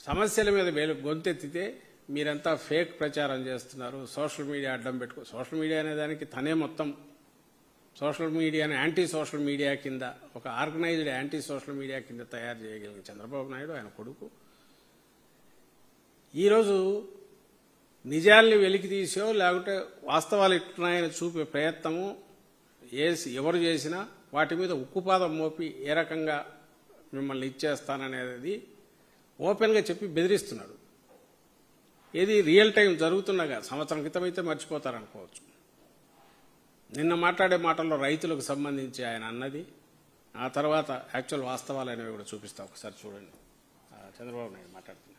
సమస్యల మీద గొంతెత్తితే మీరంతా ఫేక్ ప్రచారం చేస్తున్నారు, సోషల్ మీడియా అడ్డం పెట్టుకో. సోషల్ మీడియా అనే దానికి తనే మొత్తం సోషల్ మీడియాని యాంటీ సోషల్ మీడియా కింద, ఒక ఆర్గనైజ్డ్ యాంటీ సోషల్ మీడియా కింద తయారు చేయగలిగిన చంద్రబాబు నాయుడు, ఆయన కొడుకు ఈరోజు నిజాల్ని వెలికి తీసో లేకుంటే వాస్తవాలు ఇట్టున్నాయని చూపే ప్రయత్నము ఎవరు చేసినా వాటి మీద ఉక్కుపాదం మోపి ఏ రకంగా మిమ్మల్ని ఇచ్చేస్తాననేది ఓపెన్గా చెప్పి బెదిరిస్తున్నాడు. ఏది రియల్ టైం జరుగుతుండగా సంవత్సరం క్రితం అయితే మర్చిపోతారనుకోవచ్చు. నిన్న మాట్లాడే మాటల్లో రైతులకు సంబంధించి ఆయన అన్నది, ఆ తర్వాత యాక్చువల్ వాస్తవాలు అనేవి కూడా చూపిస్తా. ఒకసారి చూడండి, చంద్రబాబు నాయుడు మాట్లాడుతున్నారు.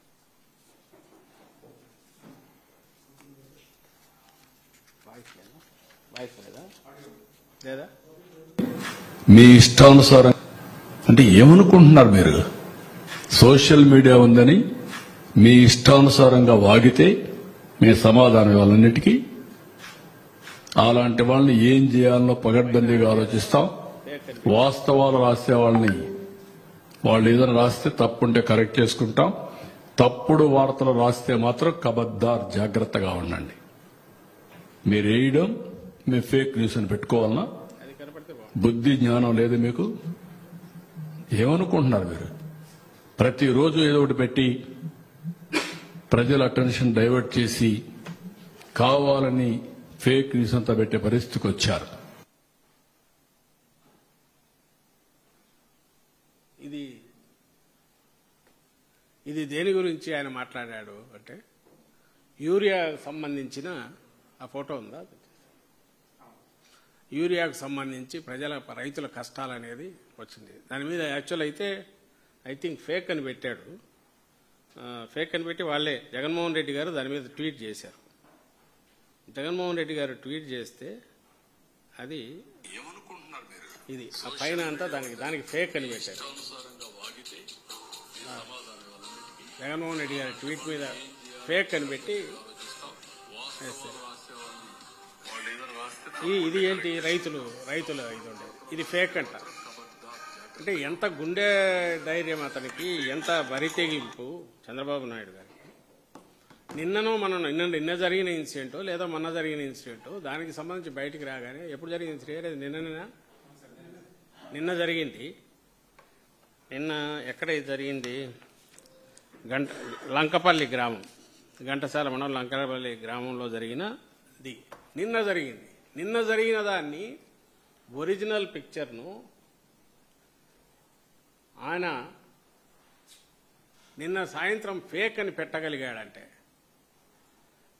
లేదా మీ ఇష్టానుసారం అంటే ఏమనుకుంటున్నారు మీరు? సోషల్ మీడియా ఉందని మీ ఇష్టానుసారంగా వాగితే మీ సమాధానం ఇవ్వాలన్నిటికీ. అలాంటి వాళ్ళని ఏం చేయాలో పగడ్బందీగా ఆలోచిస్తాం. వాస్తవాలు రాసే వాళ్ళని వాళ్ళు ఏదైనా రాస్తే తప్పుంటే కరెక్ట్ చేసుకుంటాం. తప్పుడు వార్తలు రాస్తే మాత్రం కబద్దార్ జాగ్రత్తగా ఉండండి. మీరు వేయడం మీ ఫేక్ న్యూస్ అని పెట్టుకోవాలన్నా బుద్ధి జ్ఞానం లేదు మీకు? ఏమనుకుంటున్నారు మీరు? ప్రతిరోజు ఏదో ఒకటి పెట్టి ప్రజల అటెన్షన్ డైవర్ట్ చేసి కావాలని ఫేక్ న్యూస్ అంతా పెట్టే పరిస్థితికి వచ్చారు. ఇది దేని గురించి ఆయన మాట్లాడాడు అంటే, యూరియాకు సంబంధించిన ఆ ఫోటో ఉందా, యూరియాకు సంబంధించి రైతుల కష్టాలు అనేది వచ్చింది. దాని మీద యాక్చువల్ అయితే ఐ థింక్ ఫేక్ అని పెట్టాడు. ఫేక్ అని పెట్టి వాళ్ళే జగన్మోహన్ రెడ్డి గారు దాని మీద ట్వీట్ చేశారు. జగన్మోహన్ రెడ్డి గారు ట్వీట్ చేస్తే అది ఇది ఆ పైన అంతా దానికి ఫేక్ అని పెట్టారు. జగన్మోహన్ రెడ్డి గారి ట్వీట్ మీద ఫేక్ అని పెట్టి ఇది ఏంటి రైతుల ఇది ఉండేది, ఇది ఫేక్ అంట. అంటే ఎంత గుండె ధైర్యం అతనికి, ఎంత బరితెగింపు చంద్రబాబు నాయుడు గారికి. నిన్న జరిగిన ఇన్సిడెంట్ లేదా మొన్న జరిగిన ఇన్సిడెంట్ దానికి సంబంధించి బయటికి రాగానే, ఎప్పుడు జరిగిన ఇన్సిడెంట్ నిన్న జరిగింది. నిన్న ఎక్కడ జరిగింది? లంకపల్లి గ్రామం, ఘంటసాల మండలం లంకపల్లి గ్రామంలో జరిగినది నిన్న జరిగింది. నిన్న జరిగిన దాన్ని ఒరిజినల్ పిక్చర్ను ఆయన నిన్న సాయంత్రం ఫేక్ అని పెట్టగలిగాడంటే,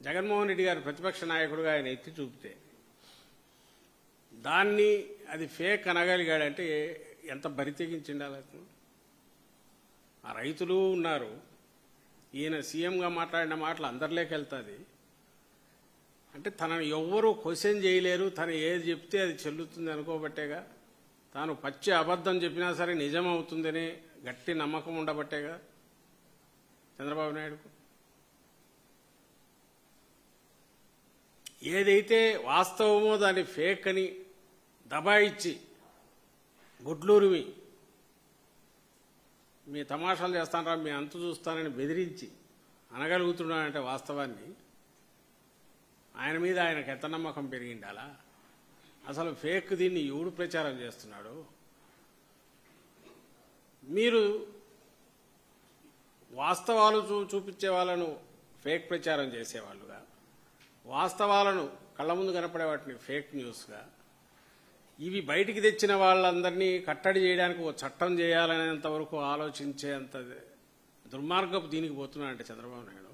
జగన్మోహన్ రెడ్డి గారు ప్రతిపక్ష నాయకుడుగా ఆయన ఎత్తి చూపితే దాన్ని అది ఫేక్ అనగలిగాడంటే ఎంత బరితెగించిండాలి అతను. ఆ రైతులు ఉన్నారు, ఈయన సీఎంగా మాట్లాడిన మాటలు అందరిలోకి వెళ్తుంది అంటే తనను ఎవ్వరూ క్వశ్చన్ చేయలేరు, తను ఏది చెప్తే అది చెల్లుతుంది అనుకోబట్టేగా, తాను పచ్చి అబద్ధం చెప్పినా సరే నిజం అవుతుందనే గట్టి నమ్మకం ఉండబట్టేగా చంద్రబాబు నాయుడుకు. ఏదైతే వాస్తవమో దాన్ని ఫేక్ అని దబాయిచ్చి గుడ్లూరిమి మీ తమాషాలు చేస్తానరా, మీ అంతు చూస్తానని బెదిరించి అనగలుగుతున్నాడంటే వాస్తవాన్ని, ఆయన మీద ఆయనకు ఎంత నమ్మకం పెరిగిండాలా? అసలు ఫేక్ దీన్ని ఎవడు ప్రచారం చేస్తున్నాడు? మీరు వాస్తవాలు చూపించే వాళ్ళను ఫేక్ ప్రచారం చేసేవాళ్ళుగా, వాస్తవాలను కళ్ళ ముందు కనపడే వాటిని ఫేక్ న్యూస్గా, ఇవి బయటికి తెచ్చిన వాళ్ళందరినీ కట్టడి చేయడానికి ఓ చట్టం చేయాలనేంత వరకు ఆలోచించేంత దుర్మార్గపు దీనికి పోతున్నాడంటే చంద్రబాబు నాయుడు.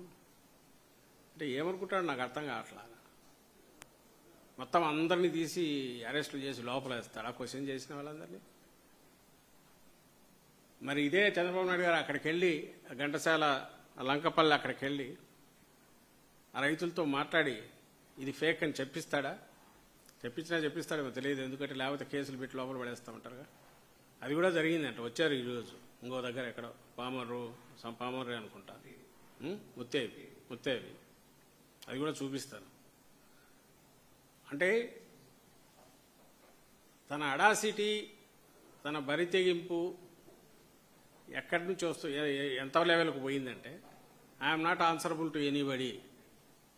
అంటే ఏమనుకుంటాడు నాకు అర్థం కావట్లా. మొత్తం అందరినీ తీసి అరెస్టులు చేసి లోపల వేస్తాడా క్వశ్చన్ చేసిన వాళ్ళందరినీ? మరి ఇదే చంద్రబాబు నాయుడు గారు అక్కడికి వెళ్ళి ఘంటసాల లంకపల్లి అక్కడికి వెళ్ళి ఆ రైతులతో మాట్లాడి ఇది ఫేక్ అని చెప్పిస్తాడా? చెప్పిస్తాడేమో తెలియదు, ఎందుకంటే లేకపోతే కేసులు పెట్టి లోపల పడేస్తూ ఉంటారుగా. అది కూడా జరిగిందంట. వచ్చారు ఈరోజు ఇంకో దగ్గర ఎక్కడో పామర్రు అనుకుంటా, ముత్తేవి అది కూడా చూపిస్తాను. అంటే తన అడాసిటీ, తన బరితెగింపు ఎక్కడి నుంచి ఎంత లెవెల్కి పోయిందంటే I'm not answerable to anybody.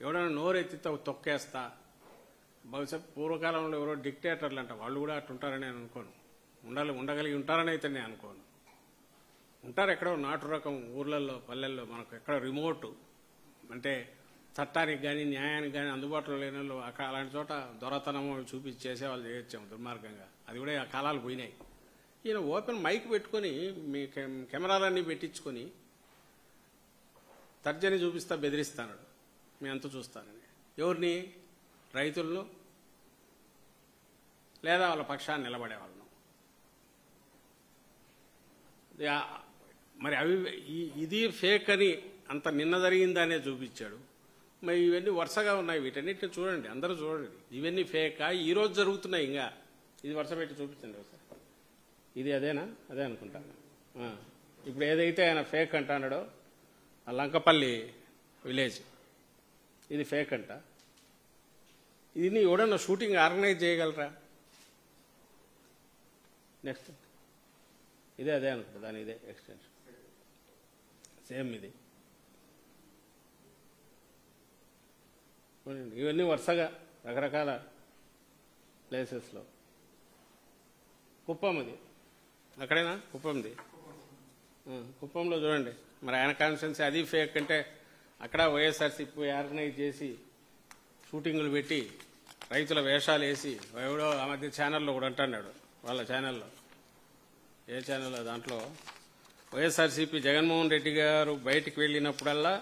ఎవడైనా నోరెత్తితే తొక్కేస్తా. బహుశా పూర్వకాలంలో ఎవరో డిక్టేటర్లు అంట, వాళ్ళు కూడా అట్టుంటారని నేను అనుకోను. ఉండగలిగి ఉంటారని అయితే నేను అనుకోను. ఉంటారు ఎక్కడో నాటు రకం ఊర్లలో, పల్లెల్లో, మనకు ఎక్కడ రిమోట్ అంటే చట్టానికి కానీ న్యాయానికి కానీ అందుబాటులో లేని వాళ్ళు అలాంటి చోట దొరతనము చూపించి చేసేవాళ్ళు చేయొచ్చాము దుర్మార్గంగా. అది కూడా ఆ కాలాలు పోయినాయి. ఈయన ఓపెన్ మైక్ పెట్టుకొని మీ కెమెరాలన్నీ పెట్టించుకొని తర్జని చూపిస్తా బెదిరిస్తాడు. మీ అంత చూస్తానని ఎవరిని? రైతులను లేదా వాళ్ళ పక్షాన్ని నిలబడేవాళ్ళను. మరి అవి ఇది ఫేక్ అని అంత నిన్న జరిగిందనే చూపించాడు. మరి ఇవన్నీ వరుసగా ఉన్నాయి. వీటన్నిటిని చూడండి, అందరూ చూడండి. ఇవన్నీ ఫేకా? ఈరోజు జరుగుతున్నాయి. ఇంకా ఇది వరుస పెట్టి చూపించండి ఒకసారి. ఇది అదేనా? అదే అనుకుంటాను. ఇప్పుడు ఏదైతే ఆయన ఫేక్ అంటాడో ఆ లంకపల్లి విలేజ్, ఇది ఫేక్ అంట. ఇది ఎవడన్నా షూటింగ్ ఆర్గనైజ్ చేయగలరా? నెక్స్ట్ ఇదే అదే అనుకుంటా, దాని ఇదే ఎక్స్టెన్షన్ సేమ్ ఇది. ఇవన్నీ వరుసగా రకరకాల ప్లేసెస్లో. కుప్పం ఇది అక్కడేనా? కుప్పంది. కుప్పంలో చూడండి. మరి ఆయన కాన్స్టిట్యున్సీ అది ఫేక్ అంటే అక్కడ వైఎస్ఆర్సీపీ ఆర్గనైజ్ చేసి షూటింగులు పెట్టి రైతుల వేషాలు వేసి ఎవడో ఆ మధ్య ఛానల్లో కూడా అంటున్నాడు. వాళ్ళ ఛానల్లో, ఏ ఛానల్లో, దాంట్లో వైఎస్ఆర్సీపీ జగన్మోహన్ రెడ్డి గారు బయటికి వెళ్ళినప్పుడల్లా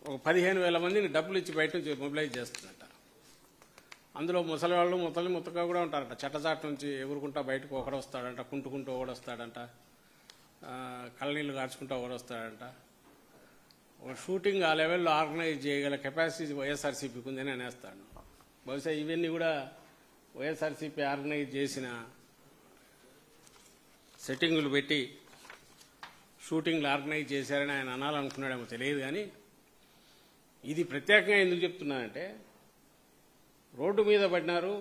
ఒక 15,000 మందిని డబ్బులు ఇచ్చి బయట నుంచి మొబిలైజ్ చేస్తుందట. అందులో ముసలివాళ్ళు ముత్తగా కూడా ఉంటారట. చెట్టచాటు నుంచి ఎగురుకుంటా బయటకు ఒకడు వస్తాడంట, కుంటుకుంటూ ఒకడు వస్తాడంట, కళ్ళనీళ్ళు కార్చుకుంటూ ఒకడు వస్తాడంట. ఒక షూటింగ్ ఆ లెవెల్లో ఆర్గనైజ్ చేయగల కెపాసిటీ వైఎస్ఆర్సీపీకి ఉందని అనేస్తాడు. బహుశా ఇవన్నీ కూడా వైఎస్ఆర్సీపీ ఆర్గనైజ్ చేసిన సెట్టింగులు పెట్టి షూటింగ్లు ఆర్గనైజ్ చేశారని ఆయన అనాలనుకున్నాడేమో తెలియదు. కానీ ఇది ప్రత్యేకంగా ఎందుకు చెప్తున్నానంటే, రోడ్డు మీద పడినారు,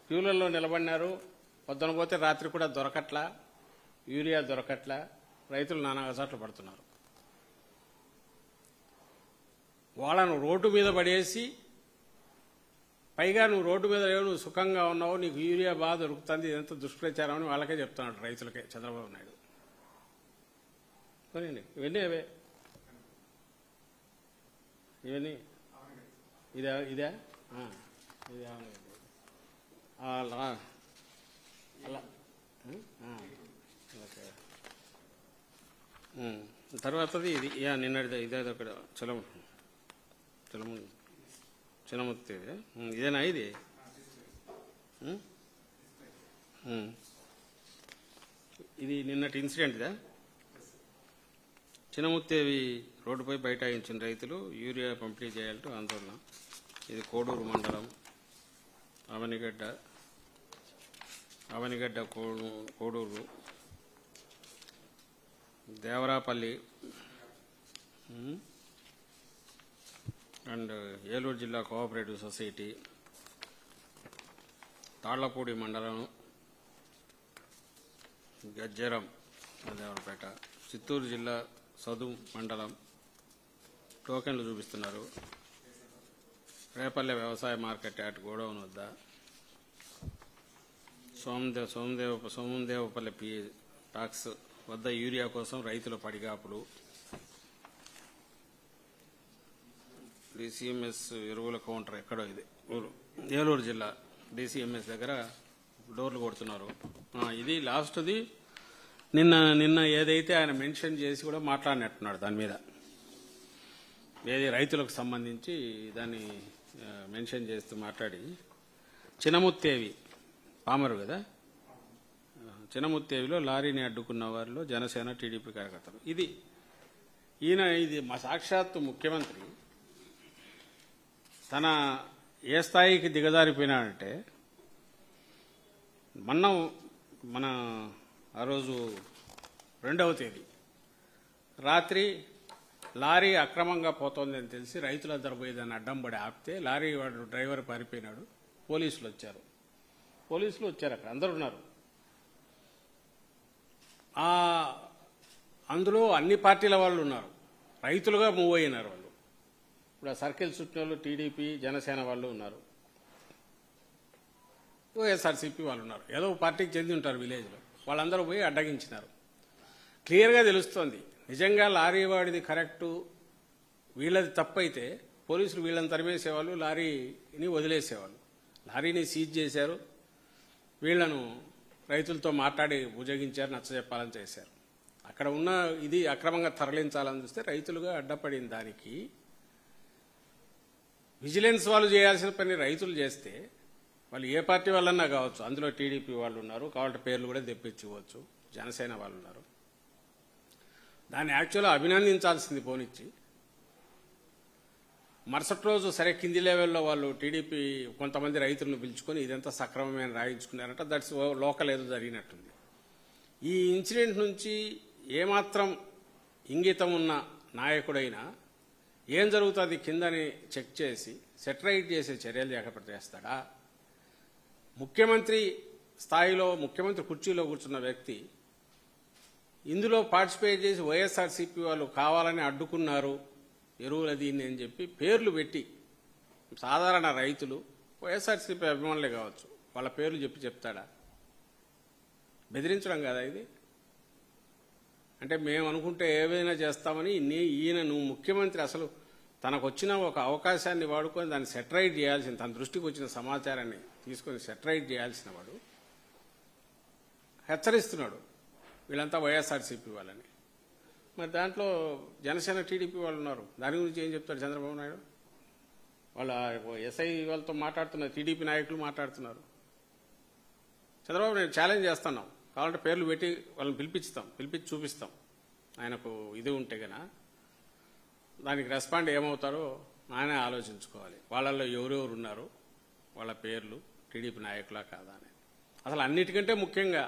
క్యూలలో నిలబడినారు, పొద్దున పోతే రాత్రి కూడా దొరకట్లా, యూరియా దొరకట్లా, రైతులు నానా అగసాట్లు పడుతున్నారు. వాళ్ళను రోడ్డు మీద పడేసి పైగా నువ్వు రోడ్డు మీద లేవు, నువ్వు సుఖంగా ఉన్నావు, నీకు యూరియా బాగా దొరుకుతుంది, ఇదంతా దుష్ప్రచారం అని వాళ్ళకే చెప్తున్నాడు, రైతులకే చంద్రబాబు నాయుడు. పోనండి ఇవన్నీ అవే. ఇవన్నీ ఇదే ఇదే ఇది అలా అలా ఓకే. తర్వాతది ఇది నిన్నటిదే ఇదేదో అక్కడ చిన్నముత్తి ఇదేనా? ఇది ఇది నిన్నటి ఇన్సిడెంట్దా? చిన్నముత్తేవి రోడ్డుపై బైఠాయించిన రైతులు యూరియా పంపిణీ చేయాలంటూ ఆందోళన. ఇది కోడూరు మండలం అవనిగడ్డ కోడూరు దేవరాపల్లి అండ్ ఏలూరు జిల్లా కోఆపరేటివ్ సొసైటీ, తాళ్లపూడి మండలం, గజ్జరం దేవరపేట, చిత్తూరు జిల్లా సదుం మండలం. టోకెన్లు చూపిస్తున్నారు. రేపల్లె వ్యవసాయ మార్కెట్ యార్డ్ గోడౌన్ వద్ద, సోమందేవపల్లి పి టాక్స్ వద్ద యూరియా కోసం రైతుల పడిగాపులు. డిసిఎంఎస్ ఎరువుల కౌంటర్ ఎక్కడో ఇది ఏలూరు జిల్లా డిసిఎంఎస్ దగ్గర డోర్లు కొడుతున్నారు. ఇది లాస్ట్ది. నిన్న ఏదైతే ఆయన మెన్షన్ చేసి కూడా మాట్లాడినట్టున్నాడు దాని మీద, ఏది రైతులకు సంబంధించి దాన్ని మెన్షన్ చేస్తూ మాట్లాడి, చినముత్తేవి పామరు కదా, చినముత్తేవిలో లారీని అడ్డుకున్న వారిలో జనసేన టీడీపీ కార్యకర్తలు. ఇది మా సాక్షాత్తు ముఖ్యమంత్రి తన ఏ స్థాయికి దిగజారిపోయినాడంటే, మన ఆ రోజు 2వ తేదీ రాత్రి లారీ అక్రమంగా పోతోందని తెలిసి రైతులందరూ పోయి దాన్ని అడ్డం పడి ఆపితే లారీ వాడు డ్రైవర్ పారిపోయినాడు. పోలీసులు వచ్చారు. అక్కడ అందరూ ఉన్నారు. అందులో అన్ని పార్టీల వాళ్ళు ఉన్నారు, రైతులుగా మూవ్ అయినారు వాళ్ళు. ఇప్పుడు ఆ సర్కిల్ చుట్టూ టీడీపీ జనసేన వాళ్ళు ఉన్నారు, వైఎస్ఆర్సీపీ వాళ్ళు ఉన్నారు, ఏదో పార్టీకి చెంది ఉంటారు విలేజ్లో. వాళ్ళందరూ పోయి అడ్డగించినారు. క్లియర్గా తెలుస్తోంది నిజంగా లారీ వాడిది కరెక్టు, వీళ్ళది తప్పైతే పోలీసులు వీళ్ళని తరిమేసేవాళ్ళు, లారీని వదిలేసేవాళ్ళు. లారీని సీజ్ చేశారు, వీళ్లను రైతులతో మాట్లాడి భుజగించారు, నచ్చజెప్పాలని చేశారు. అక్కడ ఉన్న ఇది అక్రమంగా తరలించాలని చూస్తే రైతులుగా అడ్డపడిన దానికి విజిలెన్స్ వాళ్ళు చేయాల్సిన పని రైతులు చేస్తే, వాళ్ళు ఏ పార్టీ వాళ్ళన్నా కావచ్చు, అందులో టీడీపీ వాళ్ళు ఉన్నారు, కాబట్టి పేర్లు కూడా తెప్పించవచ్చు, జనసేన వాళ్ళు ఉన్నారు. దాన్ని యాక్చువల్గా అభినందించాల్సింది పోనిచ్చి, మరుసటి రోజు సరే కింది లెవెల్లో వాళ్ళు టీడీపీ కొంతమంది రైతులను పిలుచుకొని ఇదంతా సక్రమమైన రాయించుకున్నారంట. దట్స్ లోకల్ ఏదో జరిగినట్టుంది. ఈ ఇన్సిడెంట్ నుంచి ఏమాత్రం ఇంగితం ఉన్న నాయకుడైనా ఏం జరుగుతుంది కిందని చెక్ చేసి సెటరైట్ చేసే చర్యలు చేస్తాడా? ముఖ్యమంత్రి స్థాయిలో ముఖ్యమంత్రి కుర్చీలో కూర్చున్న వ్యక్తి ఇందులో పార్టిసిపేట్ చేసి వైఎస్ఆర్సీపీ వాళ్ళు కావాలని అడ్డుకున్నారు ఎరువుల దీన్ని అని చెప్పి పేర్లు పెట్టి, సాధారణ రైతులు వైఎస్ఆర్సీపీ అభిమానులే కావచ్చు, వాళ్ళ పేర్లు చెప్తాడా? బెదిరించడం కదా ఇది. అంటే మేము అనుకుంటే ఏవైనా చేస్తామని ఈయన నువ్వు ముఖ్యమంత్రి అసలు తనకు వచ్చిన ఒక అవకాశాన్ని వాడుకొని దాన్ని సెటరైట్ చేయాల్సిన, తన దృష్టికి వచ్చిన సమాచారాన్ని తీసుకొని సెటరైట్ చేయాల్సిన వాడు హెచ్చరిస్తున్నాడు వీళ్ళంతా వైఎస్ఆర్సీపీ వాళ్ళని. మరి దాంట్లో జనసేన టీడీపీ వాళ్ళు ఉన్నారు, దాని గురించి ఏం చెప్తారు చంద్రబాబు నాయుడు? వాళ్ళ ఎస్ఐ వాళ్ళతో మాట్లాడుతున్నారు, టీడీపీ నాయకులు మాట్లాడుతున్నారు. చంద్రబాబు నేను ఛాలెంజ్ చేస్తున్నాం, కావాలంటే పేర్లు పెట్టి వాళ్ళని పిలిపించి చూపిస్తాం. ఆయనకు ఇది ఉంటే గనా దానికి రెస్పాండ్ ఏమవుతారో ఆయనే ఆలోచించుకోవాలి. వాళ్ళల్లో ఎవరెవరు ఉన్నారు, వాళ్ళ పేర్లు టీడీపీ నాయకులా కాదా అని. అసలు అన్నిటికంటే ముఖ్యంగా